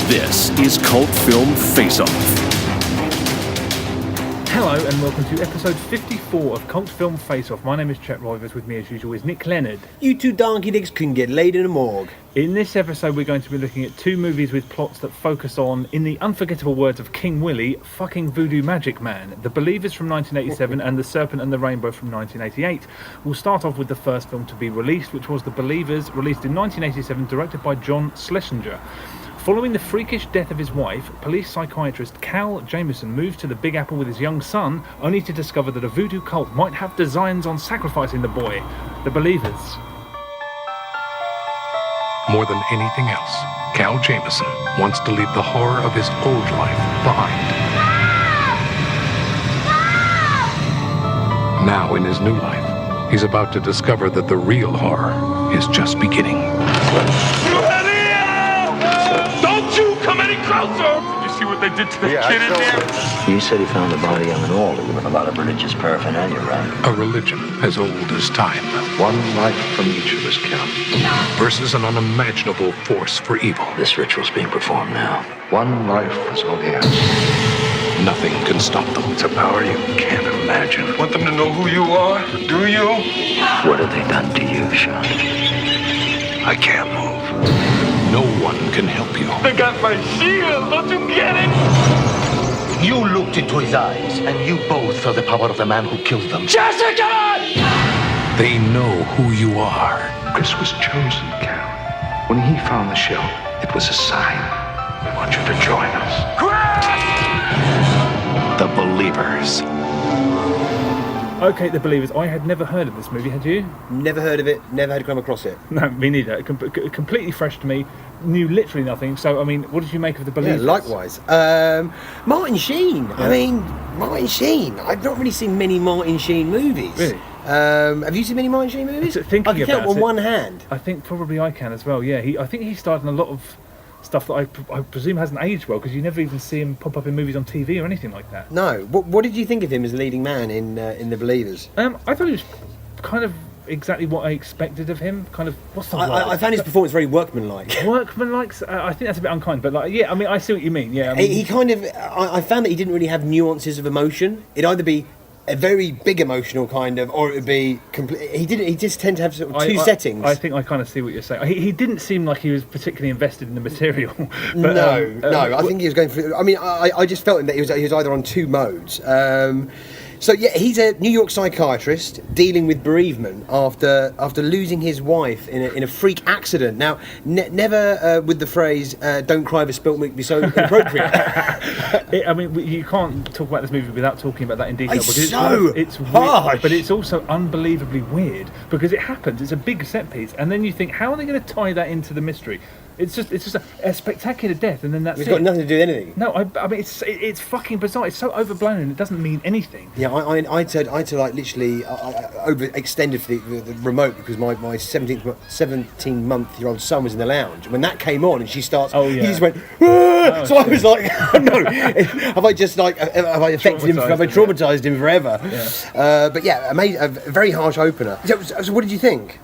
This is Cult Film Face Off. Hello and welcome to episode 54 of Cult Film Face Off. My name is Chet Rivers. With me as usual is Nick Leonard. You two donkey dicks couldn't get laid in a morgue. In this episode we're going to be looking at two movies with plots that focus on, in the unforgettable words of King Willie, fucking voodoo magic man. The Believers from 1987 and The Serpent and the Rainbow from 1988. We'll start off with the first film to be released, which was The Believers, released in 1987, directed by John Schlesinger. Following the freakish death of his wife, police psychiatrist Cal Jameson moves to the Big Apple with his young son, only to discover that a voodoo cult might have designs on sacrificing the boy. The Believers. More than anything else, Cal Jameson wants to leave the horror of his old life behind. Now, in his new life, he's about to discover that the real horror is just beginning. Come any closer! Did you see what they did to the kid in there? You said he found the body of an altar with a lot of religious paraphernalia, right? A religion as old as time. One life from each of us counts. Versus an unimaginable force for evil. This ritual's being performed now. One life is all he has. Nothing can stop them. It's a power you can't imagine. Want them to know who you are? Do you? What have they done to you, Sean? I can't move. No one can help you. They got my shield, don't you get it? You looked into his eyes, and you both saw the power of the man who killed them. Jessica! They know who you are. Chris was chosen, Cal. When he found the shell, it was a sign. We want you to join us. The Believers. Okay, The Believers. I had never heard of this movie, had you? Never heard of it, never had come across it. No, me neither. Completely fresh to me. Knew literally nothing. So, I mean, what did you make of The Believers? Yeah, likewise. Martin Sheen. Yeah. I mean, Martin Sheen. I've not really seen many Martin Sheen movies. Really? Have you seen many Martin Sheen movies? I can count on one hand. I think probably I can as well, yeah. I think he starred in a lot of stuff that I presume hasn't aged well, because you never even see him pop up in movies on TV or anything like that. No. What did you think of him as leading man in The Believers? I thought he was kind of exactly what I expected of him. Kind of, what's the word? I found his performance very workmanlike. Workmanlike? I think that's a bit unkind, but like, yeah, I mean, I see what you mean. Yeah, I mean, he kind of. I found that he didn't really have nuances of emotion. It'd either be a very big emotional kind of, or it would be complete. He just tend to have sort of two settings. I think I kind of see what you're saying. He didn't seem like he was particularly invested in the material. But, no. I think he was going through. I mean, I just felt that he was either on two modes. So yeah, he's a New York psychiatrist dealing with bereavement after losing his wife in a freak accident. Now, never with the phrase "Don't cry over spilt milk" be so inappropriate. I mean, you can't talk about this movie without talking about that in detail. It's harsh, weird, but it's also unbelievably weird because it happens. It's a big set piece, and then you think, how are they going to tie that into the mystery? It's just a spectacular death, and then that's It's got nothing to do with anything. No, I mean it's fucking bizarre. It's so overblown, and it doesn't mean anything. Yeah, I had to like literally overextended for the remote because my 17-month-year-old son was in the lounge. When that came on and she starts, he just went. So I was like, oh no, have I traumatized him forever? Yeah. But yeah, a very harsh opener. So what did you think?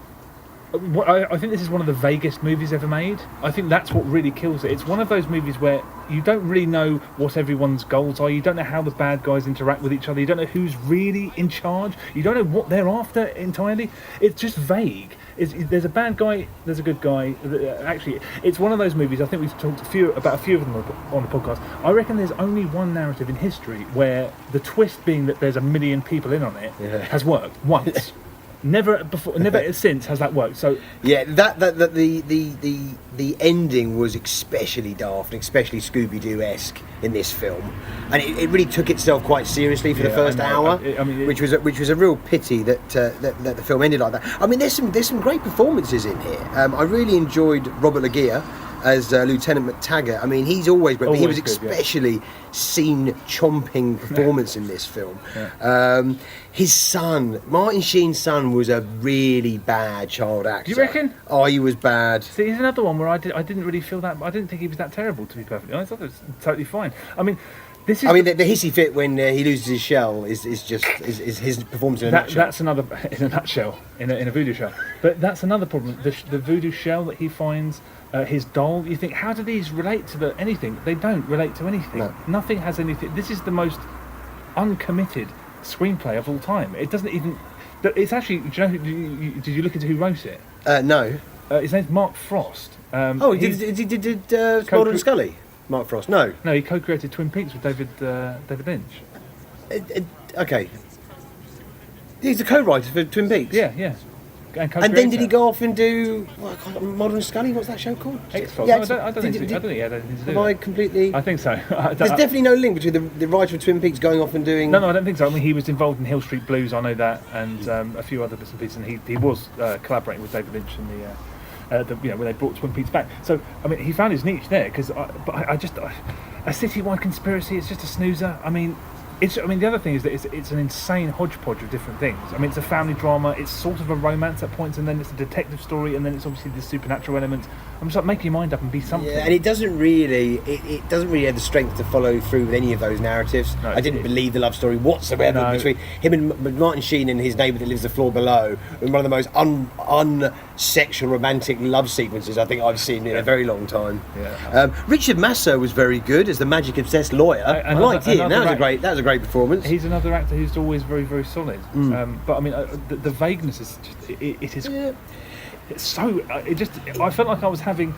I think this is one of the vaguest movies ever made. I think that's what really kills it. It's one of those movies where you don't really know what everyone's goals are. You don't know how the bad guys interact with each other. You don't know who's really in charge. You don't know what they're after entirely. It's just vague. There's a bad guy, there's a good guy. Actually, it's one of those movies, I think we've talked about a few of them on the podcast. I reckon there's only one narrative in history where the twist being that there's a million people in on it has worked once. Never before, never since has that worked. So yeah, the ending was especially daft, and especially Scooby-Doo-esque in this film, and it really took itself quite seriously for the first hour, which was a real pity that the film ended like that. I mean, there's some great performances in here. I really enjoyed Robert Loggia as Lieutenant McTaggart. I mean, he's always great, but he was especially scene-chomping performance in this film. Yeah. His son, Martin Sheen's son, was a really bad child actor. Do you reckon? Oh, he was bad. See, he's another one where I didn't really feel that. I didn't think he was that terrible, to be perfectly honest. I thought it was totally fine. I mean, This is I mean, the hissy fit when he loses his shell is his performance in a nutshell. That's another, in a nutshell, in a voodoo shell. But that's another problem. The voodoo shell that he finds, his doll. You think, how do these relate to anything? They don't relate to anything. No. Nothing has anything. This is the most uncommitted screenplay of all time. It doesn't even. It's actually. Do you know? Did you look into who wrote it? No. His name's Mark Frost. He did Mulder and Scully. Mark Frost. No, he co-created Twin Peaks with David Lynch. Okay. He's the co-writer for Twin Peaks. Yeah. And then did he go off and do Mulder and Scully? What's that show called? X-Files. Yeah, I don't think he had anything to do with it. Have I completely? I think so. There's definitely no link between the writer of Twin Peaks going off and doing. No, I don't think so. I mean, he was involved in Hill Street Blues. I know that, and a few other bits and pieces. And he was collaborating with David Lynch in when they brought Twin Peaks back. So I mean, he found his niche there because. I just a citywide conspiracy. It's just a snoozer. I mean. The other thing is that it's an insane hodgepodge of different things. I mean, it's a family drama. It's sort of a romance at points, and then it's a detective story, and then it's obviously the supernatural element. I'm just like, make your mind up and be something. Yeah, and it doesn't really have the strength to follow through with any of those narratives. No, I didn't believe the love story whatsoever between him and Martin Sheen and his neighbour that lives the floor below. And one of the most unsexual romantic love sequences I think I've seen in a very long time. Yeah. Richard Masso was very good as the magic obsessed lawyer. I liked him. That was a great performance. He's another actor who's always very, very solid. But I mean, the vagueness is just it is. Yeah. It's so. I felt like I was having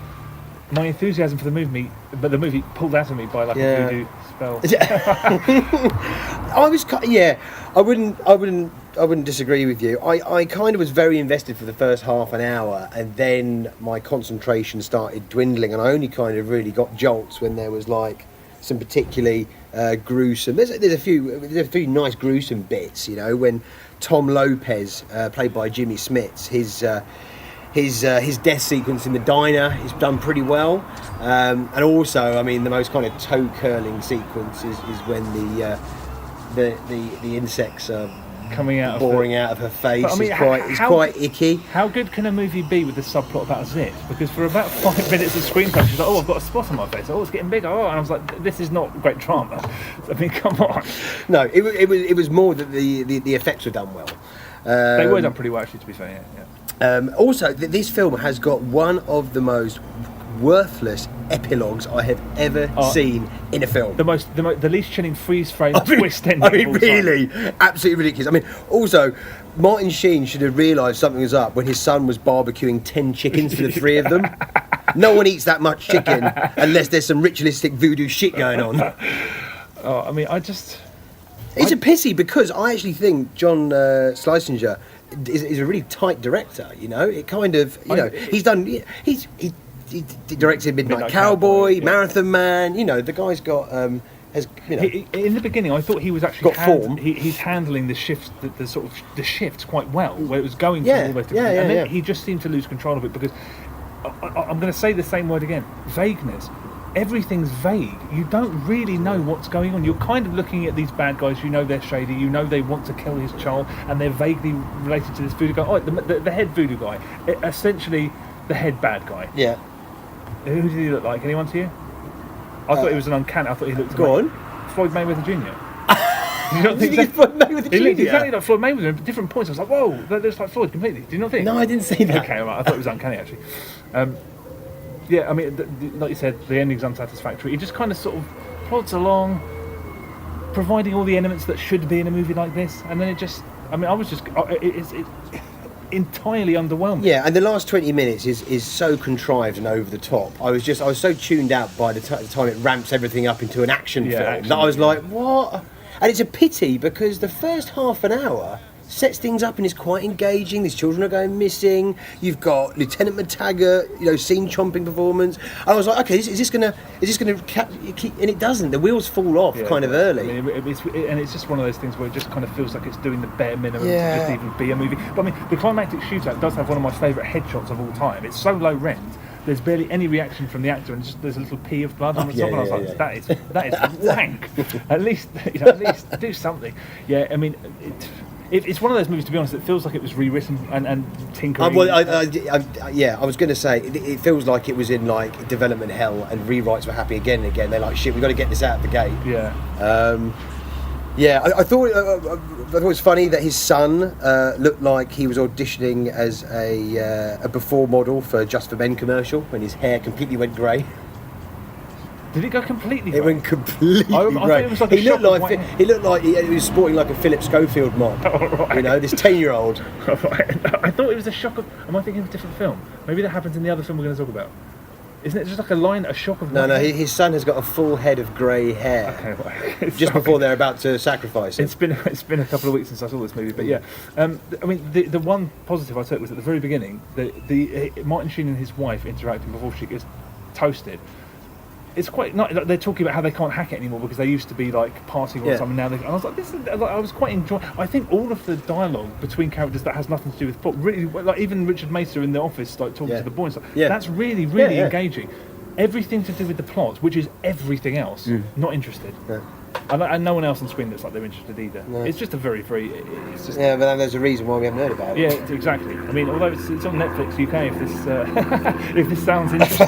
my enthusiasm for the movie, but the movie pulled out of me by like a voodoo spell. I wouldn't disagree with you. I kind of was very invested for the first half an hour, and then my concentration started dwindling, and I only kind of really got jolts when there was like some particularly gruesome. There's a few nice gruesome bits, you know, when Tom Lopez, played by Jimmy Smits, his death sequence in the diner is done pretty well, and also, I mean, the most kind of toe curling sequence is when the insects are coming out, boring out of her face. I mean, it's quite icky. How good can a movie be with the subplot about a zit? Because for about 5 minutes of screen time, she's like, "Oh, I've got a spot on my face. Oh, it's getting bigger." Oh, and I was like, "This is not great drama." I mean, come on. No, it was more that the effects were done well. They were done pretty well, actually, to be fair. Yeah. Also, this film has got one of the most worthless epilogues I have ever seen in a film. The least chilling freeze frame twist ending. I mean, really, absolutely ridiculous. I mean, also, Martin Sheen should have realised something was up when his son was barbecuing 10 chickens for the three of them. No one eats that much chicken unless there's some ritualistic voodoo shit going on. I mean, It's a pity because I actually think John Schlesinger is a really tight director. You know, it kind of he directed Midnight Cowboy, Marathon Man. You know, the guy's got in the beginning, I thought he was actually form. He's handling the shifts, the shifts quite well, where it was going through all those different and then he just seemed to lose control of it because I'm going to say the same word again: vagueness. Everything's vague. You don't really know what's going on. You're kind of looking at these bad guys. You know they're shady. You know they want to kill his child, and they're vaguely related to this voodoo guy. Oh, the head voodoo guy, essentially the head bad guy. Yeah. Who did he look like? Anyone to you? I thought he was an uncanny. I thought he looked. Go on. Floyd Mayweather Jr. Did you not think so? Floyd Mayweather Jr. He looked exactly like Floyd Mayweather at different points. I was like, whoa, that looks like Floyd completely. Did you not think? No, I didn't say that. Okay, right. I thought it was uncanny actually. Yeah, I mean, like you said, the ending's unsatisfactory. It just kind of sort of plods along, providing all the elements that should be in a movie like this, and then it's entirely underwhelming. Yeah, and the last 20 minutes is so contrived and over the top. I was so tuned out by the time it ramps everything up into an action film that I was like, what? And it's a pity because the first half an hour sets things up and is quite engaging. These children are going missing. You've got Lieutenant McTaggart, scene chomping performance. And I was like, okay, is this gonna keep? And it doesn't. The wheels fall off kind of early. I mean, it's just one of those things where it just kind of feels like it's doing the bare minimum to just even be a movie. But I mean, the climactic shootout does have one of my favourite headshots of all time. It's so low rent. There's barely any reaction from the actor, and just there's a little pea of blood on the top. And I was like, that is wank. At least do something. Yeah, I mean. It's one of those movies, to be honest, that feels like it was rewritten and tinkering. I was going to say, it feels like it was in like development hell, and rewrites were happening again and again. They're like, shit, we've got to get this out of the gate. I thought it was funny that his son looked like he was auditioning as a before model for Just for Men commercial, when his hair completely went grey. Did it go completely grey? It went completely grey. He looked like he was sporting like a Philip Schofield mop. Right. You know, this 10-year-old. Right. I thought it was a shock of... Am I thinking of a different film? Maybe that happens in the other film we're going to talk about. Isn't it just like a shock of... No, his son has got a full head of grey hair. Okay, right. Just before they're about to sacrifice him. It's been a couple of weeks since I saw this movie, but yeah. I mean, the one positive I took was at the very beginning, the Martin Sheen and his wife interacting before she gets toasted. It's quite not. They're talking about how they can't hack it anymore because they used to be like partying all the time, and now they. And I was like, I was quite enjoying. I think all of the dialogue between characters that has nothing to do with plot, really, like even Richard Macer in the office, like talking to the boys, that's really engaging. Everything to do with the plot, which is everything else, not interested. Yeah. And no one else on screen looks like they're interested either. No. It's just a very. It's just, but then there's a reason why we haven't heard about it. Yeah, exactly. I mean, although it's on Netflix UK, if this sounds interesting.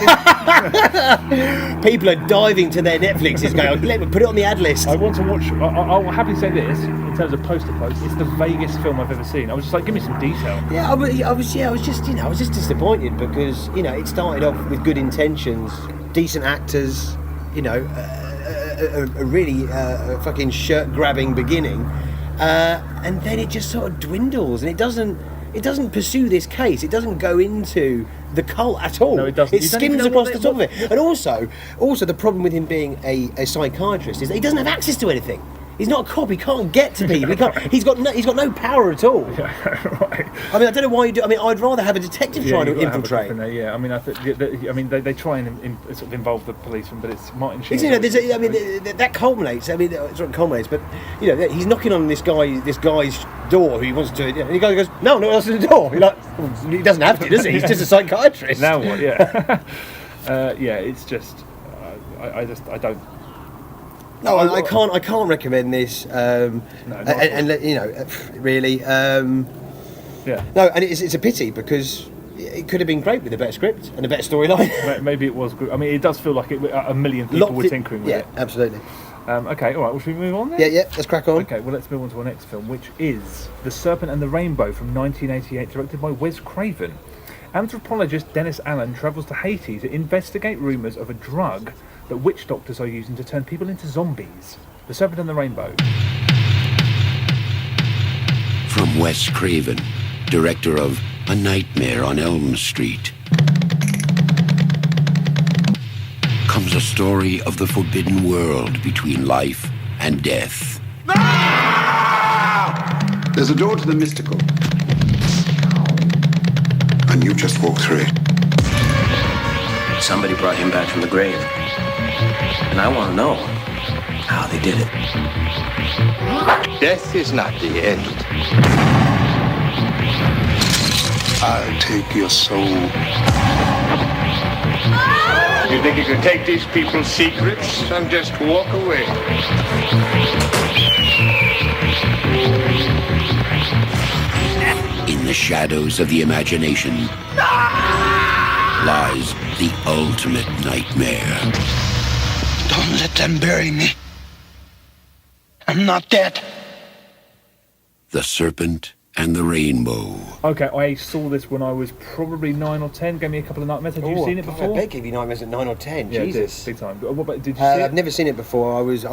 People are diving to their Netflixes going, let me put it on the ad list. I want to watch. I'll happily say this in terms of poster quotes. It's the vaguest film I've ever seen. I was just like, give me some detail. Yeah, I was just disappointed because it started off with good intentions, decent actors, a really fucking shirt-grabbing beginning, and then it just sort of dwindles, and it doesn't pursue this case. It doesn't go into the cult at all. No, it doesn't. It skims across the top of it. And also the problem with him being a psychiatrist is that he doesn't have access to anything. He's not a cop. He can't get to people. He's got no power at all. Yeah, right. I mean, I don't know why you do. I mean, I'd rather have a detective trying to infiltrate. Yeah, I mean, they try and sort of involve the policeman, but it's Martin Sheen. That culminates. I mean, it's not culminates, but he's knocking on this guy's door who he wants to. And the guy goes, no one else at the door. You're like, he doesn't have to, does he? He's just a psychiatrist. Now what? Yeah. It's just, I don't. No, I can't recommend this. Really. Yeah. No, and it's a pity because it could have been great with a better script and a better storyline. Maybe it was good. I mean, it does feel like a million people were tinkering with it. Yeah, absolutely. Okay, all right. Well, should we move on then? Yeah. Let's crack on. Okay. Well, let's move on to our next film, which is The Serpent and the Rainbow from 1988, directed by Wes Craven. Anthropologist Dennis Allen travels to Haiti to investigate rumours of a drug that witch doctors are using to turn people into zombies. The Serpent and the Rainbow. From Wes Craven, director of A Nightmare on Elm Street, comes a story of the forbidden world between life and death. No! There's a door to the mystical, and you just walk through it. Somebody brought him back from the grave. And I want to know how they did it. Death is not the end. I'll take your soul. You think you could take these people's secrets and just walk away? In the shadows of the imagination lies the ultimate nightmare. Don't let them bury me. I'm not dead. The Serpent and the Rainbow. Okay, I saw this when I was probably 9 or 10. Gave me a couple of nightmares. Had you seen it before? I bet gave you nightmares at 9 or 10. Yeah, Jesus, big time. Did you see it? I've never seen it before. I was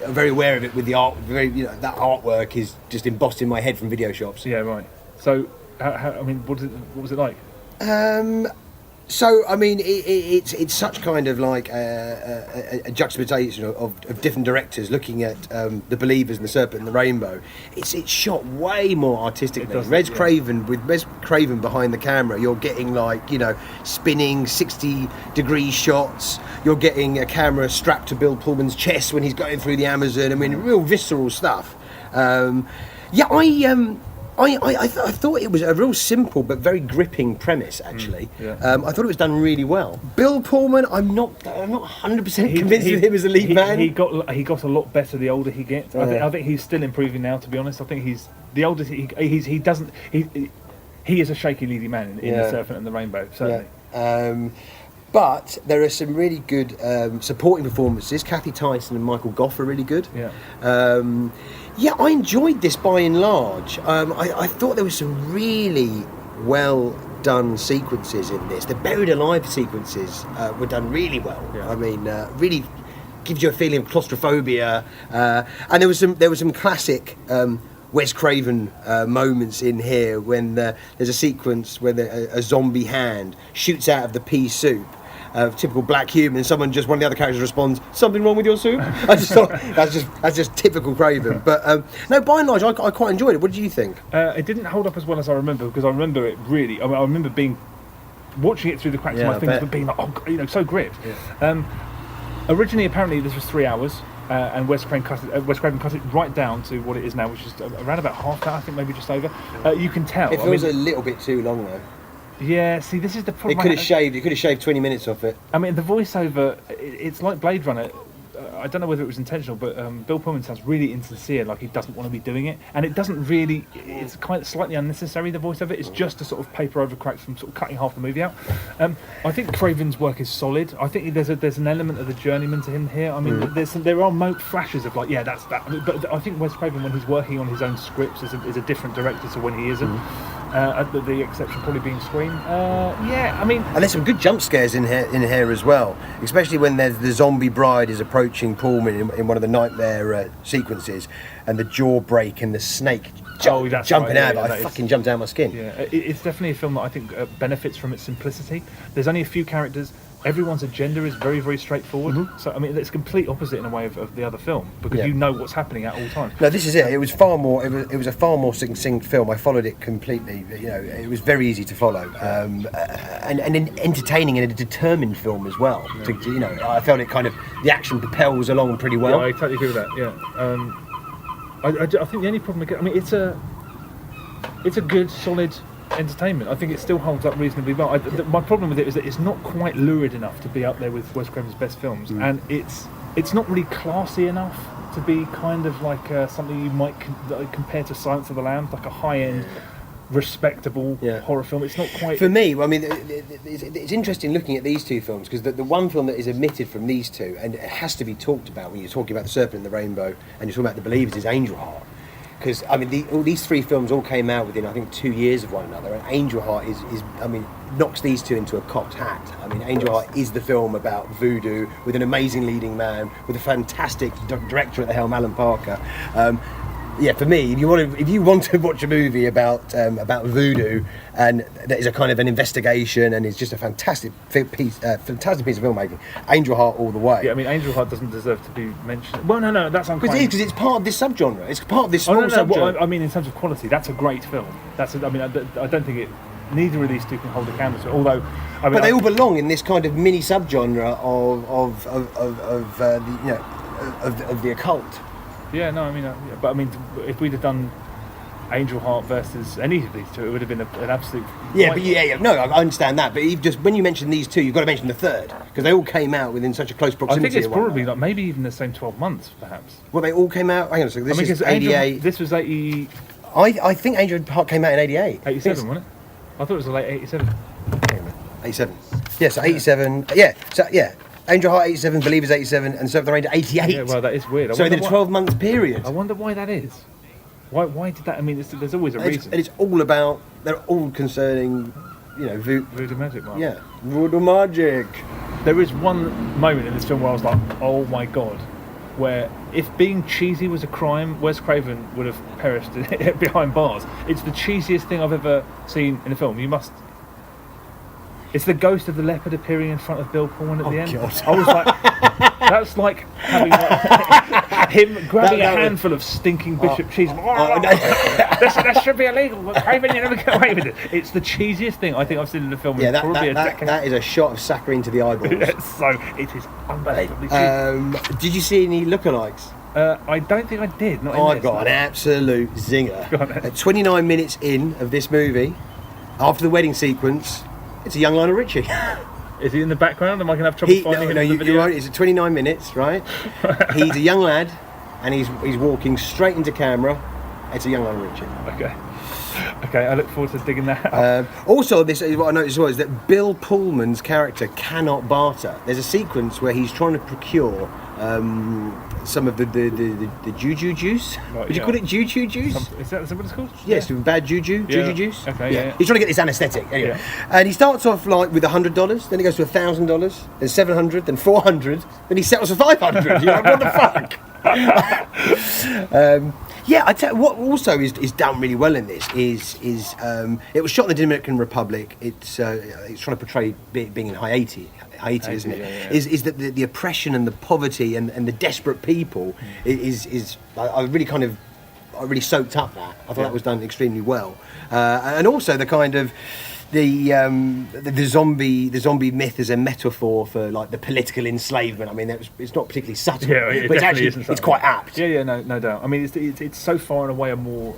very aware of it with the art. That artwork is just embossed in my head from video shops. Yeah, right. So, what was it like? So, I mean, it's such kind of like a juxtaposition of different directors looking at the Believers and The Serpent and the Rainbow. It's shot way more artistically. Wes Craven behind the camera, you're getting spinning 60-degree shots. You're getting a camera strapped to Bill Pullman's chest when he's going through the Amazon. I mean, real visceral stuff. I I thought it was a real simple but very gripping premise. Actually, I thought it was done really well. Bill Pullman, I'm not 100% convinced with him as a lead man. He got a lot better the older he gets. I think he's still improving now. To be honest, I think he's the older he is a shaky leading man in The Serpent and the Rainbow. Certainly. Yeah. But there are some really good supporting performances. Kathy Tyson and Michael Goff are really good. Yeah. I enjoyed this by and large. I thought there were some really well done sequences in this. The buried alive sequences were done really well. Yeah. I mean, really gives you a feeling of claustrophobia. And there was some classic Wes Craven moments in here when there's a sequence where a zombie hand shoots out of the pea soup. Typical black human, and one of the other characters responds, "Something wrong with your soup?" I just thought that's just typical Craven. But no, by and large, I quite enjoyed it. What did you think? It didn't hold up as well as I remember, because I remember it really. I remember watching it through the cracks of my fingers, but being like, so gripped. Yeah. Originally, apparently, this was 3 hours. And Wes Craven cut it right down to what it is now, which is around about half that, I think, maybe just over. You can tell. It feels a little bit too long, though. Yeah, see, this is the problem. It could have shaved 20 minutes off it. I mean, the voiceover, it's like Blade Runner. I don't know whether it was intentional, but Bill Pullman sounds really insincere, like he doesn't want to be doing it, and it doesn't really. It's kind of slightly unnecessary. The voice of it, it's just to sort of paper over cracks from sort of cutting half the movie out. I think Craven's work is solid. I think there's an element of the journeyman to him here. I mean, there are flashes of that's that. But I think Wes Craven, when he's working on his own scripts, is a different director to when he isn't. The exception probably being Scream. I mean, and there's some good jump scares in here as well, especially when the zombie bride is approaching Pullman in one of the nightmare sequences, and the jaw break and the snake jumping out. I fucking jumped out of my skin. Yeah, it's definitely a film that I think benefits from its simplicity. There's only a few characters. Everyone's agenda is very, very straightforward. Mm-hmm. So I mean, it's complete opposite in a way of the other film, because you know what's happening at all times. No, this is it. It was far more. It was a far more succinct film. I followed it completely. It was very easy to follow, and entertaining, and a determined film as well. Yeah. I felt it kind of the action propels along pretty well. Yeah, I totally agree with that. Yeah. I think the only problem, it's a good, solid entertainment. I think it still holds up reasonably well. My problem with it is that it's not quite lurid enough to be up there with Wes Craven's best films, and it's not really classy enough to be kind of like something you might compare to Silence of the Lambs, like a high-end, respectable horror film. It's not quite. For me, I mean, it's interesting looking at these two films, because the one film that is omitted from these two, and it has to be talked about when you're talking about The Serpent and the Rainbow, and you're talking about The Believers, is Angel Heart. Because I mean, all these three films all came out within, I think, 2 years of one another, and Angel Heart is knocks these two into a cocked hat. I mean, Angel Heart is the film about voodoo, with an amazing leading man, with a fantastic director at the helm, Alan Parker. For me, if you want to watch a movie about voodoo, and that is a kind of an investigation, and it's just a fantastic piece of filmmaking, Angel Heart all the way. Yeah, I mean, Angel Heart doesn't deserve to be mentioned. Well, no, that's unquite. Because it's part of this subgenre. It's part of this small subgenre. Well, I mean, in terms of quality, that's a great film. I don't think it. Neither of these two can hold a candle to it. Although, but they all belong in this kind of mini subgenre of the occult. Yeah, no, I mean, but I mean, if we'd have done Angel Heart versus any of these two, it would have been an absolute. Yeah, but no, I understand that. But when you mention these two, you've got to mention the third, because they all came out within such a close proximity. I think it's probably like maybe even the same 12 months, perhaps. Well, they all came out. Hang on a second. This is 88. This was 80. I think Angel Heart came out in 88. 87, wasn't it? I thought it was late 87. 87. Yeah, so 87. Yeah, so yeah. Angel Heart 87, Believers 87, and Serpent and the Rainbow 88. Yeah, well, that is weird. So in a 12-month period. I wonder why that is. Why did that? I mean, there's always a reason. And it's all about. They're all concerning, voodoo magic. Mark. Yeah, voodoo magic. There is one moment in this film where I was like, oh my god, where if being cheesy was a crime, Wes Craven would have perished behind bars. It's the cheesiest thing I've ever seen in a film. It's the ghost of the leopard appearing in front of Bill Pullman at the end. God. I was like, that's like having him grabbing a handful of stinking bishop cheese. That should be illegal. But Craven, you never get away with it. It's the cheesiest thing I think I've seen in a film. Yeah, that is a shot of saccharine to the eyeballs. So it is unbelievably cheesy. Did you see any lookalikes? I don't think I did. Not in I've this, got no. an absolute zinger. Go on then. At 29 minutes in of this movie, after the wedding sequence, it's a young Lionel Richie. Is he in the background? Am I going to have trouble finding him in the video? You won't. It's at 29 minutes, right? He's a young lad, and he's walking straight into camera. It's a young Lionel Richie. Okay, I look forward to digging that out. Also, what I noticed is that Bill Pullman's character cannot barter. There's a sequence where he's trying to procure some of the juju juice. Right, Would you call it juju juice? Is that what it's called? Yes, bad juju juice. Okay, yeah. He's trying to get this anaesthetic. Anyway. And he starts off like with $100, then he goes to $1,000, then $700, then $400, then he settles for $500. You're like, what the fuck? Yeah, I tell you what also is done really well in this is it was shot in the Dominican Republic. It's trying to portray being in Haiti, isn't it? Yeah. Is that the oppression and the poverty and the desperate people is I really soaked up that. I thought that was done extremely well, and also the kind of the zombie myth as a metaphor for like the political enslavement. I mean, it's not particularly subtle, but it's quite apt. Yeah, no doubt. I mean, it's so far and away a more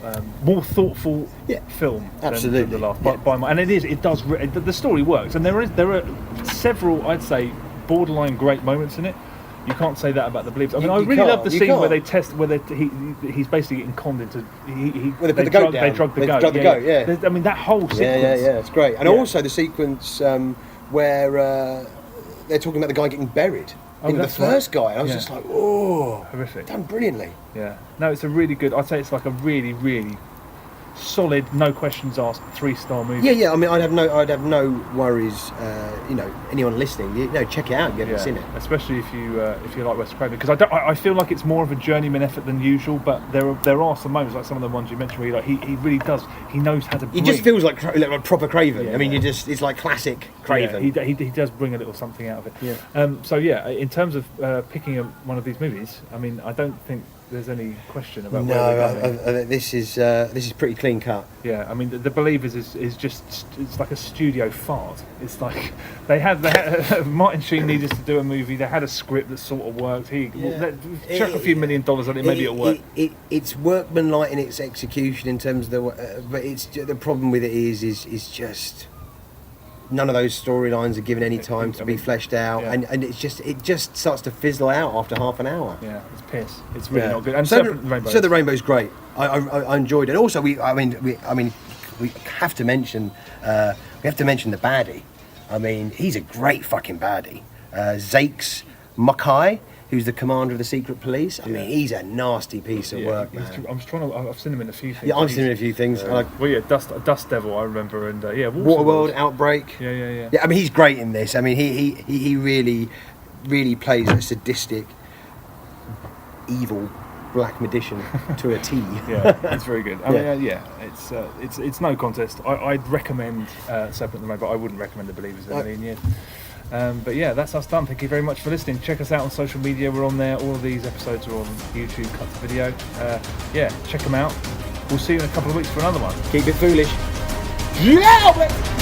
thoughtful film than the last. And it does. The story works, and there are several, I'd say, borderline great moments in it. You can't say that about The Believers. I mean, I really love the scene where they test whether he's basically getting conned into. They drug the goat. Yeah. I mean, that whole sequence. Yeah, it's great. And also the sequence where they're talking about the guy getting buried. The first guy. And I was just like, oh, horrific. Done brilliantly. Yeah. No, it's a really good. I'd say it's like a really, really solid, no questions asked, 3-star movie. Yeah. I mean, I'd have no worries. Anyone listening, check it out. You haven't seen it, especially if you like Wes Craven, because I feel like it's more of a journeyman effort than usual. But there are some moments, like some of the ones you mentioned, where he really does. He knows how to. He just feels like proper Craven. Yeah, I mean, it's like classic Craven. Yeah, he does bring a little something out of it. Yeah. In terms of picking one of these movies, I mean, I don't think there's any question about where we're going. This is pretty clean cut. Yeah, I mean, the Believers is just, it's like a studio fart. It's like they had Martin Sheen needed to do a movie. They had a script that sort of worked. Chuck a few $1 million on it, maybe it'll work. It's workmanlike in its execution in terms of but it's the problem with it is just none of those storylines are given any time to be fleshed out, and it just starts to fizzle out after half an hour. Yeah, it's piss. It's really not good. And so the Rainbow's great. I enjoyed it. Also, we have to mention the baddie. I mean, he's a great fucking baddie. Zakes Mackay, who's the commander of the secret police. I mean, he's a nasty piece of work, man. I've seen him in a few things. Yeah, I've seen him in a few things. Dust Devil, I remember, and Waterworld, Outbreak. Yeah. I mean, he's great in this. I mean, he really, really plays a sadistic, evil black magician to a T. Yeah, it's very good. I mean, it's no contest. I'd recommend Serpent and the Rainbow. I wouldn't recommend The Believers in a million years. But yeah, that's us done. Thank you very much for listening. Check us out on social media. We're on there. All of these episodes are on YouTube, cut to video. Check them out. We'll see you in a couple of weeks for another one. Keep it foolish. Yeah!